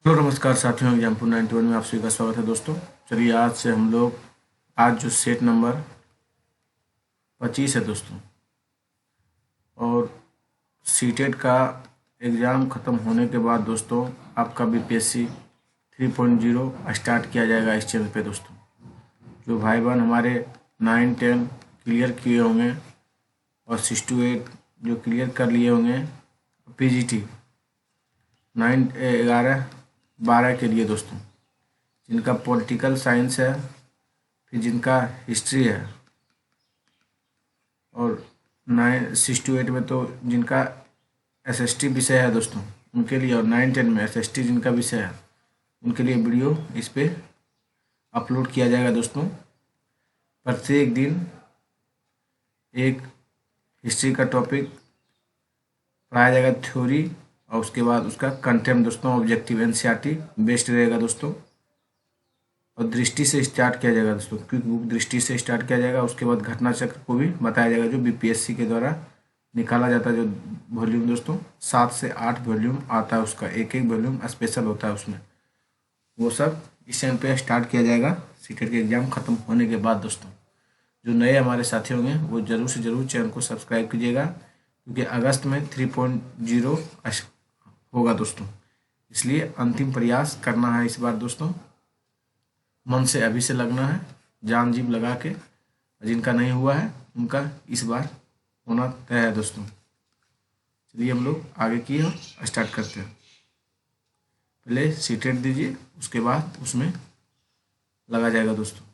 Hello नमस्कार साथियों, example 91 में आप सभी का स्वागत है दोस्तों। चलिए आज से हम लोग आज जो सेट नंबर 25 है दोस्तों, और सीटेट का एग्ज़ाम ख़त्म होने के बाद दोस्तों आपका बीपीएससी 3.0 स्टार्ट किया जाएगा इस चैनल पे दोस्तों। जो भाई बहन हमारे 9-10 क्लियर किए होंगे और 6 to 8 जो क्लियर कर लिए होंगे पीजीटी 9-11-12 के लिए दोस्तों, जिनका पॉलिटिकल साइंस है, फिर जिनका हिस्ट्री है, और 6 to 8 में तो जिनका एसएसटी विषय है दोस्तों उनके लिए, और 9-10 में एसएसटी जिनका विषय है उनके लिए वीडियो इस पे अपलोड किया जाएगा दोस्तों। प्रत्येक दिन एक हिस्ट्री का टॉपिक पढ़ाया जाएगा, थ्योरी, और उसके बाद उसका कंटेंट दोस्तों ऑब्जेक्टिव एनसीईआरटी बेस्ड रहेगा दोस्तों। और दृष्टि से स्टार्ट किया जाएगा दोस्तों, क्विक बुक दृष्टि से स्टार्ट किया जाएगा। उसके बाद घटना चक्र को भी बताया जाएगा जो बीपीएससी के द्वारा निकाला जाता है। जो वॉल्यूम दोस्तों 7 से 8 वॉल्यूम आता है, उसका एक एक वॉल्यूम स्पेशल होता है उसमें, वो सब इस चैनल पे स्टार्ट किया जाएगा सीटेट के एग्ज़ाम ख़त्म होने के बाद दोस्तों। जो नए हमारे साथी होंगे वो ज़रूर से ज़रूर चैनल को सब्सक्राइब कीजिएगा, क्योंकि अगस्त में 3.0 होगा दोस्तों, इसलिए अंतिम प्रयास करना है इस बार दोस्तों। मन से अभी से लगना है, जान जीव लगा के। जिनका नहीं हुआ है उनका इस बार होना तय है दोस्तों। चलिए हम लोग आगे की ओर स्टार्ट करते हैं। पहले सीटेट दीजिए, उसके बाद उसमें लगा जाएगा दोस्तों।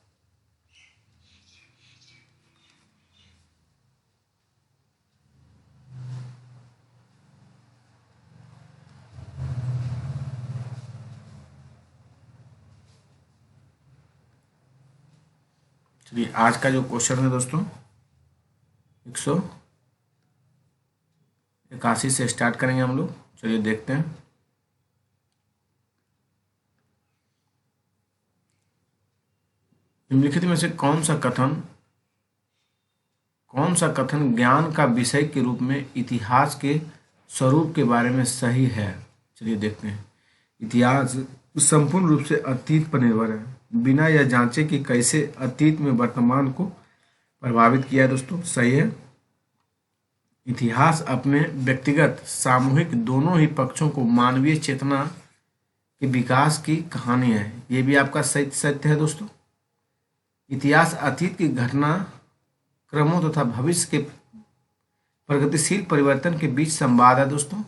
चलिए आज का जो क्वेश्चन है दोस्तों 181 से स्टार्ट करेंगे हम लोग। चलिए देखते हैं। निम्नलिखित में से कौन सा कथन ज्ञान का विषय के रूप में इतिहास के स्वरूप के बारे में सही है। चलिए देखते हैं। इतिहास संपूर्ण रूप से अतीत पर निर्भर है, बिना यह जांचे कि कैसे अतीत में वर्तमान को प्रभावित किया है दोस्तों। सही है। इतिहास अपने व्यक्तिगत सामूहिक दोनों ही पक्षों को मानवीय चेतना के विकास की कहानी है। ये भी आपका सत्य है दोस्तों। इतिहास अतीत की घटना क्रमों तथा भविष्य के प्रगतिशील परिवर्तन के बीच संवाद है दोस्तों।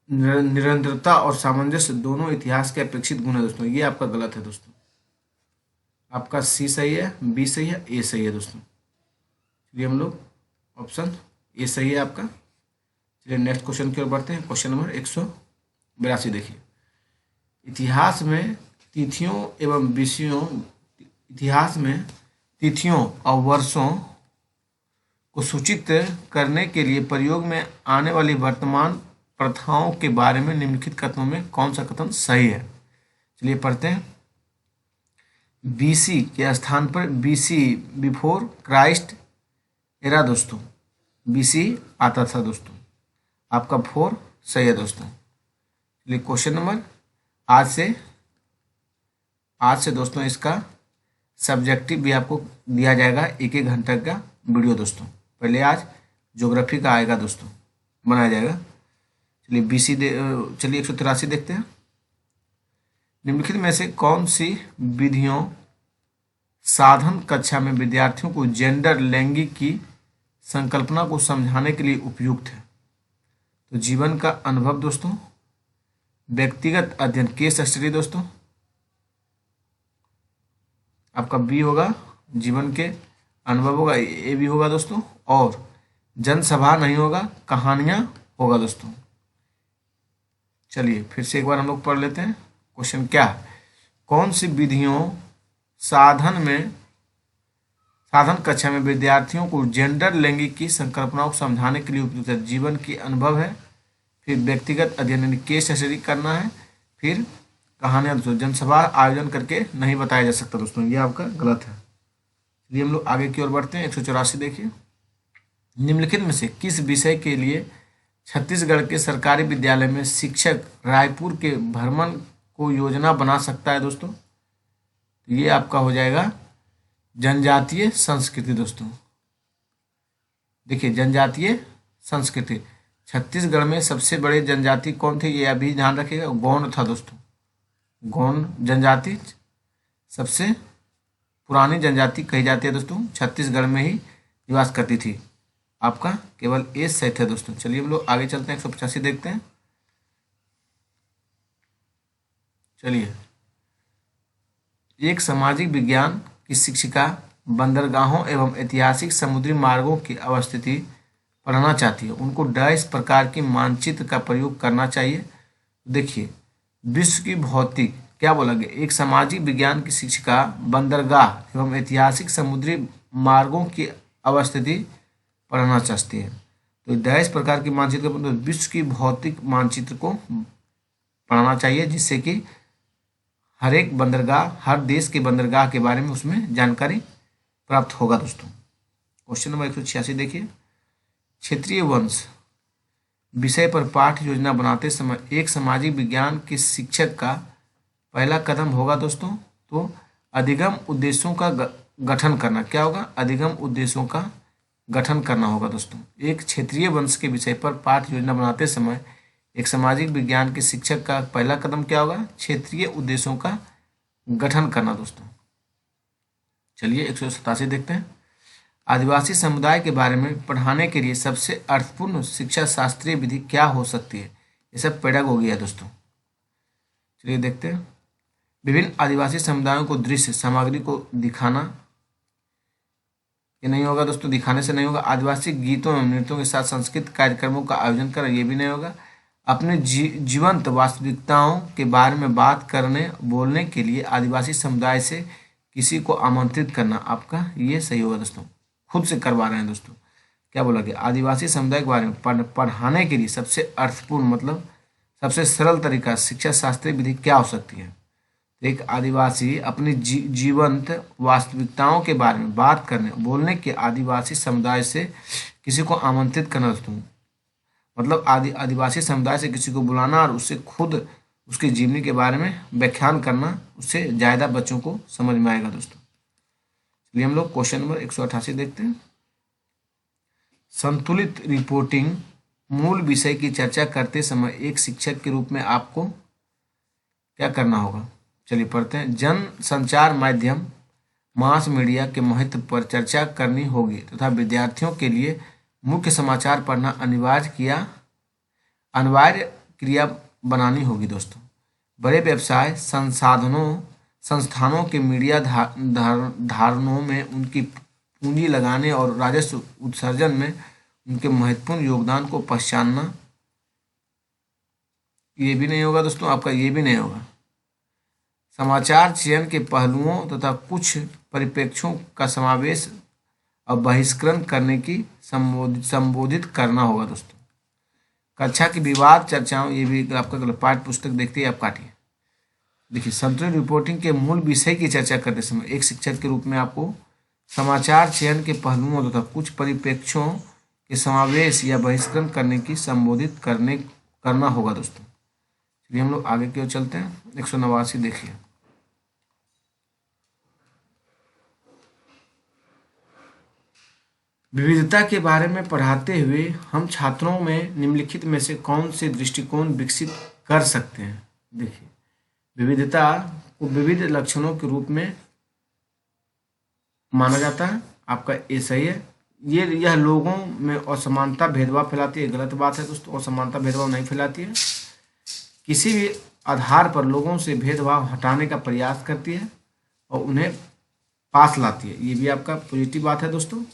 निरंतरता और सामंजस्य दोनों इतिहास के अपेक्षित गुण है दोस्तों। ये आपका गलत है दोस्तों। आपका सी सही है, बी सही है, ए सही है दोस्तों। चलिए हम लोग ऑप्शन ए सही है आपका। चलिए नेक्स्ट क्वेश्चन की ओर बढ़ते हैं। क्वेश्चन नंबर 182 देखिए। इतिहास में तिथियों और वर्षों को सूचित करने के लिए प्रयोग में आने वाली वर्तमान प्रथाओं के बारे में निम्नलिखित कथनों में कौन सा कथन सही है। चलिए पढ़ते हैं। बीसी के स्थान पर बीसी बिफोर क्राइस्ट एरा दोस्तों, बीसी आता था दोस्तों। आपका 4 सही है दोस्तों। चलिए क्वेश्चन नंबर आज से दोस्तों इसका सब्जेक्टिव भी आपको दिया जाएगा, एक एक घंटे का वीडियो दोस्तों। पहले आज ज्योग्राफी का आएगा दोस्तों, बनाया जाएगा। चलिए चलिए 183 देखते हैं। निम्नलिखित में से कौन सी विधियों साधन कक्षा में विद्यार्थियों को जेंडर लैंगिक की संकल्पना को समझाने के लिए उपयुक्त है। तो जीवन का अनुभव दोस्तों, व्यक्तिगत अध्ययन केस स्टडी दोस्तों, आपका बी होगा, जीवन के अनुभव होगा, ए भी होगा दोस्तों, और जनसभा नहीं होगा, कहानियां होगा दोस्तों। चलिए फिर से एक बार हम लोग पढ़ लेते हैं। क्वेश्चन क्या है? कौन सी विधियों साधन कक्षा में विद्यार्थियों को जेंडर लैंगिक की संकल्पनाओं को समझाने के लिए उपयुक्त है। जीवन की अनुभव है, फिर व्यक्तिगत अध्ययन यानी केस स्टडी करना है, फिर कहानियां दोस्तों। जनसभा आयोजन करके नहीं बताया जा सकता दोस्तों, ये आपका गलत है। चलिए हम लोग आगे की ओर बढ़ते हैं। 184 देखिए। निम्नलिखित में से किस विषय के लिए छत्तीसगढ़ के सरकारी विद्यालय में शिक्षक रायपुर के भ्रमण को योजना बना सकता है दोस्तों। ये आपका हो जाएगा जनजातीय संस्कृति दोस्तों। देखिए जनजातीय संस्कृति, छत्तीसगढ़ में सबसे बड़े जनजाति कौन थे ये अभी ध्यान रखिएगा, गौंड था दोस्तों। गौंड जनजाति सबसे पुरानी जनजाति कही जाती है दोस्तों, छत्तीसगढ़ में ही निवास करती थी। आपका केवल ए सही है दोस्तों। चलिए हम लोग आगे चलते हैं, 185 देखते हैं। चलिए, एक सामाजिक विज्ञान की शिक्षिका बंदरगाहों एवं ऐतिहासिक समुद्री मार्गों की अवस्थिति पढ़ना चाहती है, उनको डैश प्रकार की मानचित्र का प्रयोग करना चाहिए। देखिए विश्व की भौतिक, क्या बोला गया, एक सामाजिक विज्ञान की शिक्षिका बंदरगाह एवं ऐतिहासिक समुद्री मार्गों की अवस्थिति पढ़ना चाहती है, तो डैश प्रकार की मानचित्र तो विश्व की भौतिक मानचित्र को पढ़ना चाहिए, जिससे कि हर एक बंदरगाह, हर देश के बंदरगाह के बारे में उसमें जानकारी प्राप्त होगा दोस्तों। क्वेश्चन नंबर 186 देखिए, क्षेत्रीय वंश विषय पर पाठ्य योजना बनाते समय एक सामाजिक विज्ञान के शिक्षक का पहला कदम होगा दोस्तों, तो अधिगम उद्देश्यों का गठन करना। क्या होगा, अधिगम उद्देश्यों का गठन करना होगा दोस्तों। एक क्षेत्रीय वंश के विषय पर पाठ्य योजना बनाते समय एक सामाजिक विज्ञान के शिक्षक का पहला कदम क्या होगा, क्षेत्रीय उद्देश्यों का गठन करना दोस्तों। चलिए 187 देखते हैं, आदिवासी समुदाय के बारे में पढ़ाने के लिए सबसे अर्थपूर्ण शिक्षा शास्त्रीय विधि क्या हो सकती है। ये सब पेडागोगी है दोस्तों। चलिए देखते हैं, विभिन्न आदिवासी समुदायों को दृश्य सामग्री को दिखाना, ये नहीं होगा दोस्तों, दिखाने से नहीं होगा। आदिवासी गीतों एवं नृत्यों के साथ सांस्कृतिक कार्यक्रमों का आयोजन करना, ये भी नहीं होगा। अपने जीवंत वास्तविकताओं के बारे में बात करने बोलने के लिए आदिवासी समुदाय से किसी को आमंत्रित करना, आपका ये सही होगा दोस्तों। खुद से करवा रहे हैं दोस्तों। क्या बोला गया, आदिवासी समुदाय के बारे में पढ़ाने के लिए सबसे अर्थपूर्ण मतलब सबसे सरल तरीका शिक्षा शास्त्रीय विधि क्या हो सकती है। एक आदिवासी अपनी जीवंत वास्तविकताओं के बारे में बात करने बोलने के आदिवासी समुदाय से किसी को आमंत्रित करना दोस्तों, मतलब आदिवासी समुदाय से किसी को बुलाना और उससे खुद उसकी जीवनी के बारे में व्याख्यान करना, उससे ज़्यादा बच्चों को समझ में आएगा दोस्तों। चलिए हम लोग क्वेश्चन नंबर 188 देखते हैं, संतुलित रिपोर्टिंग मूल विषय की चर्चा करते समय एक शिक्षक के रूप में आपको क्या करना होगा। चलिए पढ़ते हैं, जन संचार माध्यम मास मीडिया के महत्व पर चर्चा करनी होगी तथा विद्यार्थियों के लिए मुख्य समाचार पढ़ना अनिवार्य क्रिया बनानी होगी दोस्तों। बड़े व्यवसाय संस्थानों के मीडिया धारणों में उनकी पूंजी लगाने और राजस्व उत्सर्जन में उनके महत्वपूर्ण योगदान को पहचानना, ये भी नहीं होगा दोस्तों, आपका ये भी नहीं होगा। समाचार चयन के पहलुओं तथा कुछ परिप्रेक्ष्यों का समावेश और बहिष्करण करने की संबोधित करना होगा दोस्तों। कक्षा की विवाद चर्चाओं, ये भी आपका पाठ्य पुस्तक देखते ही आप काटिए। देखिए, संतुलित रिपोर्टिंग के मूल विषय की चर्चा करते समय एक शिक्षक के रूप में आपको समाचार चयन के पहलुओं तथा कुछ परिप्रेक्ष्यों के समावेश या बहिष्करण करने की संबोधित करना होगा दोस्तों। चलिए हम लोग आगे की ओर चलते हैं, 189 देखिए, विविधता के बारे में पढ़ाते हुए हम छात्रों में निम्नलिखित में से कौन से दृष्टिकोण विकसित कर सकते हैं। देखिए, विविधता को विविध लक्षणों के रूप में माना जाता है, आपका ये सही है। यह लोगों में असमानता भेदभाव फैलाती है, गलत बात है दोस्तों, असमानता भेदभाव नहीं फैलाती है। किसी भी आधार पर लोगों से भेदभाव हटाने का प्रयास करती है और उन्हें पास लाती है, ये भी आपका पॉजिटिव बात है दोस्तों।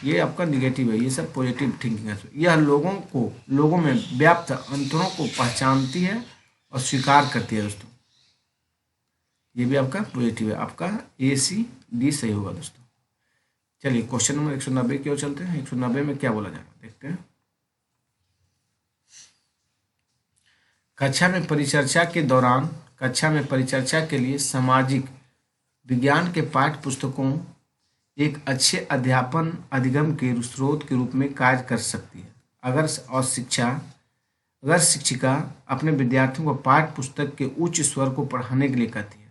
ये आपका निगेटिव है, ये सब पॉजिटिव थिंकिंग है। यह लोगों में व्याप्त अंतरों को पहचानती है और स्वीकार करती है दोस्तों, ये भी आपका पॉजिटिव है, आपका ACD सही होगा दोस्तों। चलिए क्वेश्चन नंबर 190 की ओर चलते हैं। 190 में क्या बोला जाएगा देखते हैं, कक्षा में परिचर्चा के लिए सामाजिक विज्ञान के पाठ्य पुस्तकों एक अच्छे अध्यापन अधिगम के स्रोत के रूप में कार्य कर सकती है। अगर शिक्षिका अपने विद्यार्थियों को पाठ्य पुस्तक के उच्च स्वर को पढ़ाने के लिए कहती है,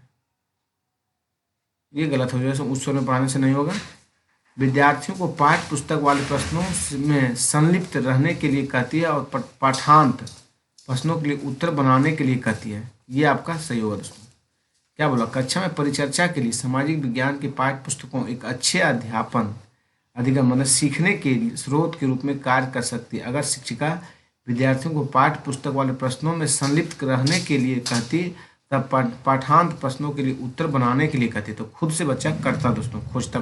ये गलत हो जाएगा। उच्च स्वर में पढ़ाने से नहीं होगा। विद्यार्थियों को पाठ्य पुस्तक वाले प्रश्नों में संलिप्त रहने के लिए कहती है और पाठांत प्रश्नों के लिए उत्तर बनाने के लिए कहती है। ये आपका सही होगा दोस्तों। क्या बोला? कक्षा में परिचर्चा के लिए सामाजिक विज्ञान के पाठ्य पुस्तकों एक अच्छे अध्यापन अधिगम मतलब सीखने के स्रोत के रूप में कार्य कर सकती है। अगर शिक्षिका विद्यार्थियों को पाठ्य पुस्तक वाले प्रश्नों में संलिप्त रहने के लिए कहती, तब पाठांत प्रश्नों के लिए उत्तर बनाने के लिए कहती। तो खुद से बच्चा करता दोस्तों, खोजता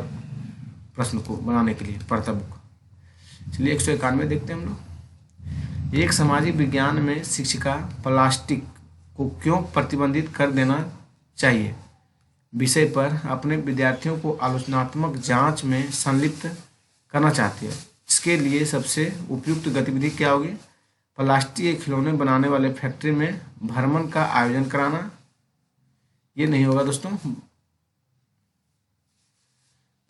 प्रश्न को बनाने के लिए, पढ़ता बुक। चलिए 191 देखते हैं हम लोग। एक सामाजिक विज्ञान में शिक्षिका प्लास्टिक को क्यों प्रतिबंधित कर देना चाहिए विषय पर अपने विद्यार्थियों को आलोचनात्मक जांच में संलिप्त करना चाहती है। इसके लिए सबसे उपयुक्त गतिविधि क्या होगी? प्लास्टिक के खिलौने बनाने वाले फैक्ट्री में भ्रमण का आयोजन कराना। ये नहीं होगा दोस्तों।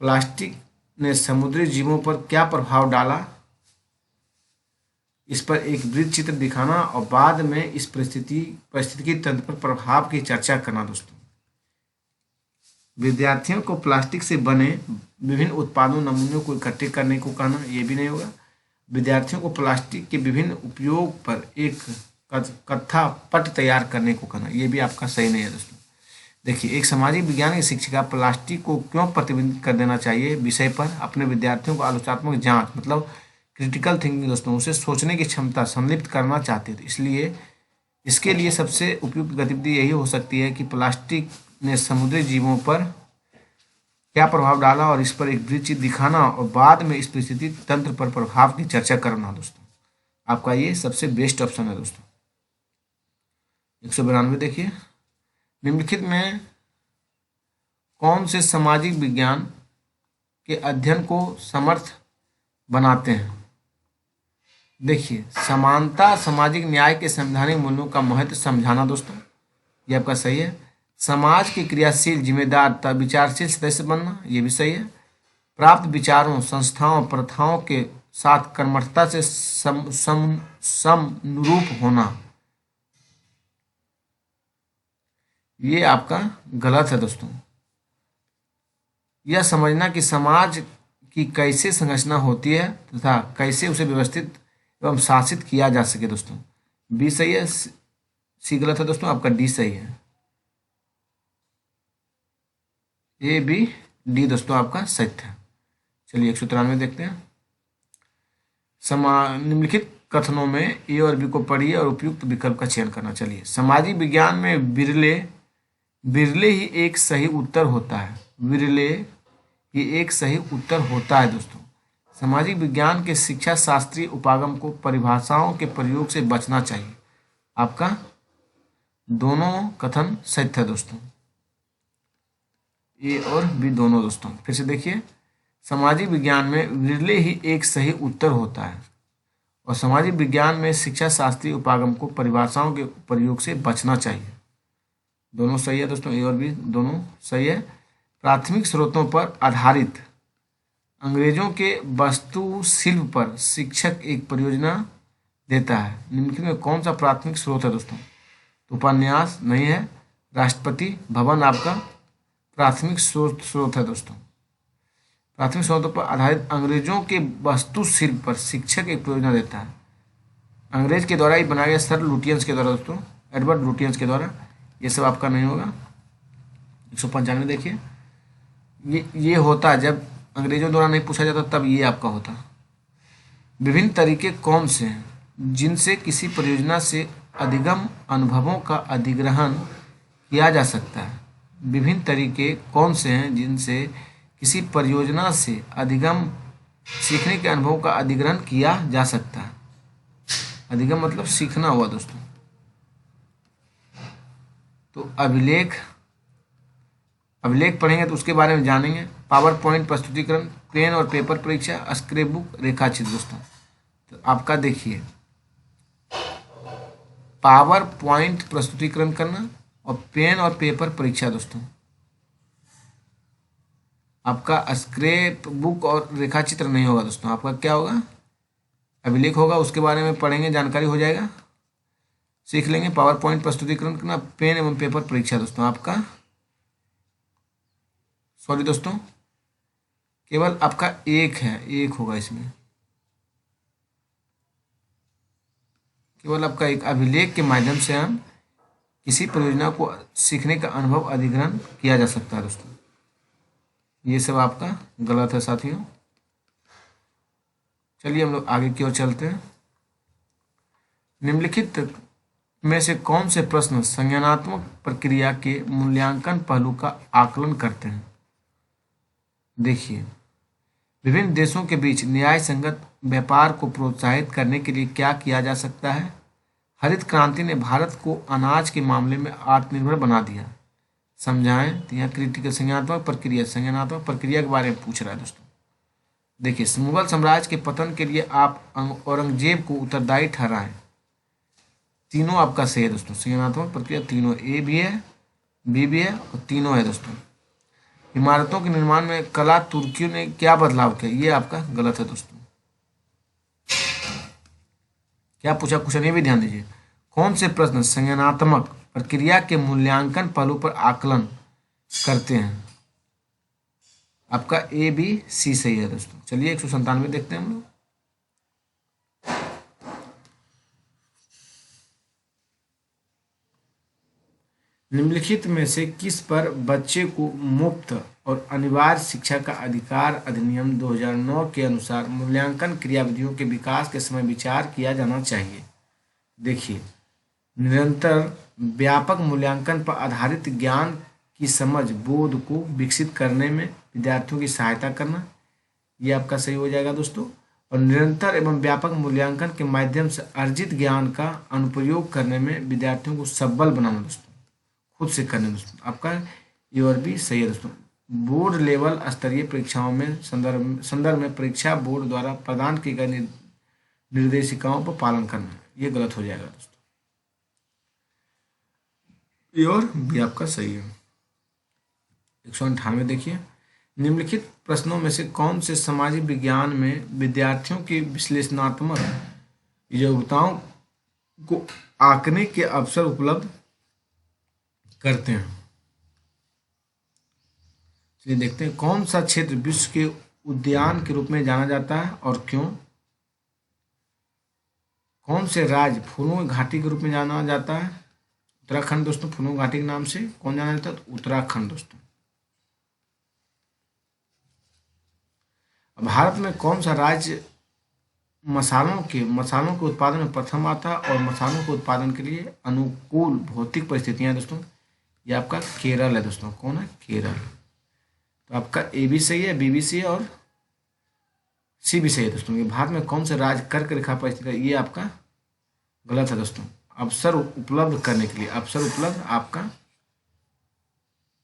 प्लास्टिक ने समुद्री जीवों पर क्या प्रभाव डाला, इस पर एक वृत्त चित्र दिखाना और बाद में इस पारिस्थितिकी तंत्र पर प्रभाव की चर्चा करना। दोस्तों, विद्यार्थियों को प्लास्टिक से बने विभिन्न उत्पादों नमूनों को इकट्ठे करने को कहना, ये भी नहीं होगा। विद्यार्थियों को प्लास्टिक के विभिन्न उपयोग पर एक कथा पट तैयार करने को कहना, ये भी आपका सही नहीं है दोस्तों। देखिए, एक सामाजिक विज्ञान की शिक्षिका प्लास्टिक को क्यों प्रतिबंधित कर देना चाहिए विषय पर अपने विद्यार्थियों को आलोचनात्मक जांच मतलब क्रिटिकल थिंकिंग दोस्तों, उसे सोचने की क्षमता संलिप्त करना चाहते थे। इसलिए इसके लिए सबसे उपयुक्त गतिविधि यही हो सकती है कि प्लास्टिक ने समुद्री जीवों पर क्या प्रभाव डाला और इस पर एक वृत्त चित्र दिखाना और बाद में इस परिस्थिति तंत्र पर प्रभाव की चर्चा करना। दोस्तों, आपका ये सबसे बेस्ट ऑप्शन है दोस्तों। 192 देखिए, निम्नलिखित में कौन से सामाजिक विज्ञान के अध्ययन को समर्थ बनाते हैं? देखिए, समानता सामाजिक न्याय के संवैधानिक मूल्यों का महत्व समझाना। दोस्तों, ये आपका सही है। समाज के क्रियाशील जिम्मेदार तथा विचारशील सदस्य बनना, ये भी सही है। प्राप्त विचारों संस्थाओं प्रथाओं के साथ कर्मठता से समनुरूप होना, ये आपका गलत है दोस्तों। यह समझना कि समाज की कैसे संरचना होती है तथा कैसे उसे व्यवस्थित एवं शासित किया जा सके। दोस्तों, बी सही है, सी गलत है दोस्तों, आपका डी सही है। ए बी डी दोस्तों आपका सत्य है। चलिए 193 देखते हैं। निम्नलिखित कथनों में ए और बी को पढ़िए और उपयुक्त विकल्प का चयन करना। चलिए, सामाजिक विज्ञान में बिरले ही एक सही उत्तर होता है। बिरले ही एक सही उत्तर होता है। दोस्तों, सामाजिक विज्ञान के शिक्षा शास्त्रीय उपागम को परिभाषाओं के प्रयोग से बचना चाहिए। आपका दोनों कथन सत्य है दोस्तों, ए और बी दोनों। दोस्तों, फिर से देखिए, सामाजिक विज्ञान में बिरले ही एक सही उत्तर होता है और सामाजिक विज्ञान में शिक्षा शास्त्रीय उपागम को परिभाषाओं के प्रयोग से बचना चाहिए। दोनों सही है दोस्तों, ए और बी दोनों सही है। प्राथमिक स्रोतों पर आधारित अंग्रेजों के वास्तुशिल्प पर शिक्षक एक परियोजना देता है। निम्नलिखित में कौन सा प्राथमिक स्रोत है दोस्तों? तो उपन्यास नहीं है। राष्ट्रपति भवन आपका प्राथमिक स्रोत है दोस्तों। प्राथमिक स्रोतों पर आधारित अंग्रेजों के वास्तुशिल्प पर शिक्षक एक परियोजना देता है। अंग्रेज के द्वारा ही बनाया गया, सर लुटियंस के द्वारा दोस्तों, एडवर्ड लुटियंस के द्वारा। ये सब आपका नहीं होगा। 195 देखिए, ये होता जब अंग्रेजों द्वारा नहीं पूछा जाता, तब ये आपका होता। विभिन्न तरीके कौन से हैं जिनसे किसी परियोजना से अधिगम अनुभवों का अधिग्रहण किया जा सकता है? विभिन्न तरीके कौन से हैं जिनसे किसी परियोजना से अधिगम सीखने के अनुभव का अधिग्रहण किया जा सकता है? अधिगम मतलब सीखना हुआ दोस्तों। तो अभिलेख पढ़ेंगे तो उसके बारे में जानेंगे। पावर पॉइंट प्रस्तुतिकरण, पेन और पेपर परीक्षा, स्क्रैप बुक, रेखाचित्र। दोस्तों, तो आपका देखिए, पावर पॉइंट प्रस्तुतिकरण करना और पेन और पेपर परीक्षा। दोस्तों, आपका स्क्रैप बुक और रेखाचित्र नहीं होगा दोस्तों। आपका क्या होगा? अभिलेख होगा, उसके बारे में पढ़ेंगे, जानकारी हो जाएगा, सीख लेंगे। पावर पॉइंट प्रस्तुतिकरण करना, पेन एवं पेपर परीक्षा दोस्तों आपका, सॉरी दोस्तों, केवल आपका एक है, एक होगा इसमें, केवल आपका एक। अभिलेख के माध्यम से हम किसी परियोजना को सीखने का अनुभव अधिग्रहण किया जा सकता है दोस्तों। ये सब आपका गलत है साथियों। चलिए हम लोग आगे की ओर चलते हैं। निम्नलिखित में से कौन से प्रश्न संज्ञानात्मक प्रक्रिया के मूल्यांकन पहलू का आकलन करते हैं? देखिए, विभिन्न देशों के बीच न्याय संगत व्यापार को प्रोत्साहित करने के लिए क्या किया जा सकता है? हरित क्रांति ने भारत को अनाज के मामले में आत्मनिर्भर बना दिया। समझाएं। तो यहाँ क्रिटिकल संज्ञानात्मक प्रक्रिया के बारे में पूछ रहा है दोस्तों। देखिए, मुगल साम्राज्य के पतन के लिए आप औरंगजेब को उत्तरदायी ठहराएं। तीनों आपका सही है दोस्तों। संज्ञानात्मक प्रक्रिया तीनों, ए भी है, बी भी है और तीनों है दोस्तों। इमारतों के निर्माण में कला तुर्कियों ने क्या बदलाव किया? ये आपका गलत है दोस्तों। क्या पूछा क्वेश्चन, ये भी ध्यान दीजिए। कौन से प्रश्न संज्ञानात्मक प्रक्रिया के मूल्यांकन पहलू पर आकलन करते हैं? आपका ए बी सी सही है दोस्तों। चलिए 197 देखते हैं हम लोग। निम्नलिखित में से किस पर बच्चे को मुफ्त और अनिवार्य शिक्षा का अधिकार अधिनियम 2009 के अनुसार मूल्यांकन क्रियाविधियों के विकास के समय विचार किया जाना चाहिए? देखिए, निरंतर व्यापक मूल्यांकन पर आधारित ज्ञान की समझ बोध को विकसित करने में विद्यार्थियों की सहायता करना, ये आपका सही हो जाएगा दोस्तों। और निरंतर एवं व्यापक मूल्यांकन के माध्यम से अर्जित ज्ञान का अनुप्रयोग करने में विद्यार्थियों को सबल बनाना दोस्तों, खुद से करने दोस्तों, आपका ये और भी सही है दोस्तों। बोर्ड लेवल स्तरीय परीक्षाओं में संदर्भ में परीक्षा बोर्ड द्वारा प्रदान की गई निर्देशिकाओं पर पालन करना, ये गलत हो जाएगा दोस्तों। ये और भी आपका सही है। 198 देखिए, निम्नलिखित प्रश्नों में से कौन से सामाजिक विज्ञान में विद्यार्थियों की विश्लेषणात्मक योग्यताओं को आंकने के अवसर उपलब्ध करते हैं? चलिए देखते हैं। कौन सा क्षेत्र विश्व के उद्यान के रूप में जाना जाता है और क्यों? कौन से राज्य फूलों की घाटी के रूप में जाना जाता है? उत्तराखंड दोस्तों, फूलों घाटी के नाम से कौन जाना जाता है? तो उत्तराखंड दोस्तों। भारत में कौन सा राज्य मसालों के उत्पादन में प्रथम आता है और मसालों के उत्पादन के लिए अनुकूल भौतिक परिस्थितियां दोस्तों? ये आपका केरल है दोस्तों। कौन है? केरल। तो आपका ए भी सही है, बी भी सही है और सी भी सही है दोस्तों। ये भारत में कौन सा राज्य कर्क रेखा पर स्थित है? ये आपका गलत है दोस्तों। अवसर उपलब्ध करने के लिए, अवसर उपलब्ध आपका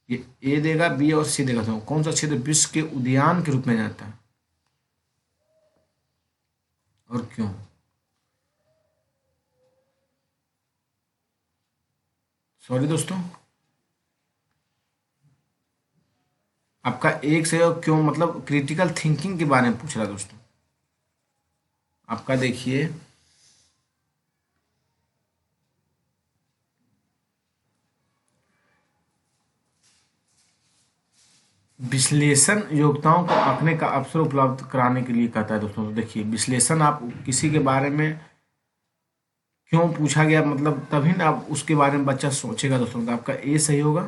ये ए देगा, बी और सी देगा। तो कौन सा क्षेत्र विश्व के उद्यान के रूप में जाता है और क्यों? सॉरी दोस्तों, आपका एक सही और क्यों मतलब क्रिटिकल थिंकिंग के बारे में पूछ रहा है दोस्तों। आपका देखिए, विश्लेषण योग्यताओं को आंकने का अवसर उपलब्ध कराने के लिए कहता है दोस्तों। तो देखिए, विश्लेषण आप किसी के बारे में क्यों पूछा गया मतलब तभी ना आप उसके बारे में बच्चा सोचेगा दोस्तों। तो आपका ए सही होगा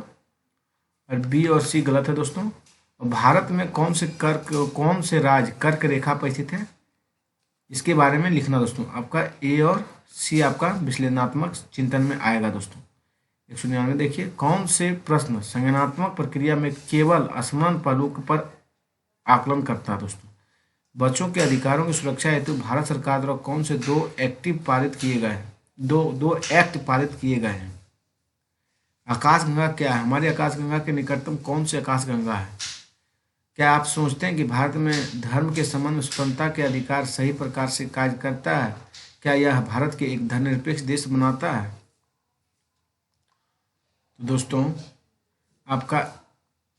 और बी और सी गलत है दोस्तों। और भारत में कौन से राज्य कर्क रेखा पर स्थित है, इसके बारे में लिखना दोस्तों। आपका ए और सी आपका विश्लेषणात्मक चिंतन में आएगा दोस्तों। 199 देखिए, कौन से प्रश्न संज्ञानात्मक प्रक्रिया में केवल असमान पहलू पर आकलन करता है दोस्तों? बच्चों के अधिकारों की सुरक्षा हेतु भारत सरकार द्वारा कौन से दो एक्ट पारित किए गए हैं? आकाशगंगा क्या है? हमारी आकाशगंगा के निकटतम कौन सी आकाशगंगा है? क्या आप सोचते हैं कि भारत में धर्म के संबंध में स्वतंत्रता के अधिकार सही प्रकार से कार्य करता है? क्या यह भारत के एक धर्मनिरपेक्ष देश बनाता है? तो दोस्तों, आपका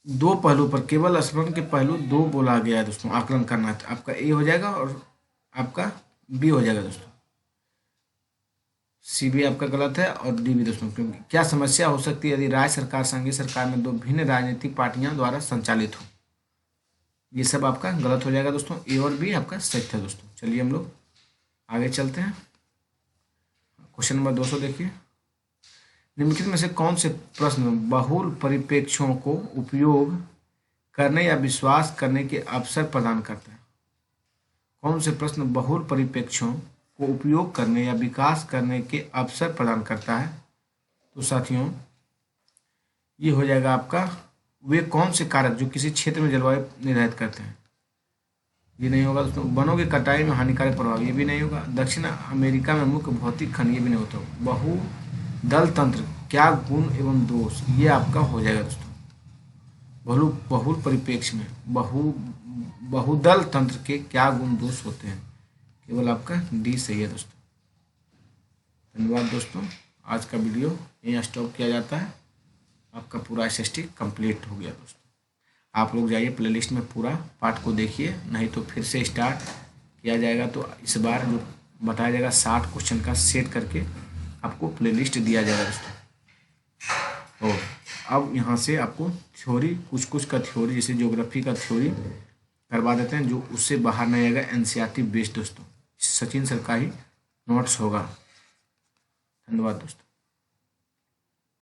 दो पहलू पर केवल स्मरण के पहलू दो बोला गया है दोस्तों, आकलन करना है। तो आपका ए हो जाएगा और आपका बी हो जाएगा दोस्तों। सी भी आपका गलत है और डी भी दोस्तों। क्योंकि क्या समस्या हो सकती है यदि राज्य सरकार संघीय सरकार में दो भिन्न राजनीतिक पार्टियां द्वारा संचालित हो? ये सब आपका गलत हो जाएगा दोस्तों। ए और बी आपका सही था दोस्तों। चलिए हम लोग आगे चलते हैं। क्वेश्चन नंबर 200 देखिए। निम्नलिखित में से कौन से प्रश्न बहुल परिप्रेक्ष्यों को उपयोग करने या विश्वास करने के अवसर प्रदान करता है? कौन से प्रश्न बहुल परिप्रेक्ष्यों को उपयोग करने या विकास करने के अवसर प्रदान करता है? तो साथियों ये हो जाएगा आपका वे कौन से कारक जो किसी क्षेत्र में जलवायु निर्धारित करते हैं? ये नहीं होगा दोस्तों। वनों की कटाई में हानिकारक प्रभाव, ये भी नहीं होगा। दक्षिण अमेरिका में मुख्य भौतिक खंड, ये भी नहीं होता। बहुदल तंत्र क्या गुण एवं दोष, ये आपका हो जाएगा दोस्तों। बहुल परिप्रेक्ष्य में बहुदल तंत्र के क्या गुण दोष होते हैं? केवल आपका डी सही है दोस्तों। धन्यवाद दोस्तों। आज का वीडियो यहीं स्टॉप किया जाता है। आपका पूरा एसएसटी कंप्लीट हो गया दोस्तों। आप लोग जाइए प्लेलिस्ट में पूरा पाठ को देखिए, नहीं तो फिर से स्टार्ट किया जाएगा। तो इस बार जो बताया जाएगा 60 क्वेश्चन का सेट करके आपको प्लेलिस्ट दिया जाएगा दोस्तों। तो अब यहाँ से आपको थ्योरी कुछ का थ्योरी जैसे ज्योग्राफी का थ्योरी करवा देते हैं, जो उससे बाहर नहीं आएगा। एनसीईआरटी बेस्ड दोस्तों, सचिन सर का ही नोट्स होगा। धन्यवाद दोस्तों।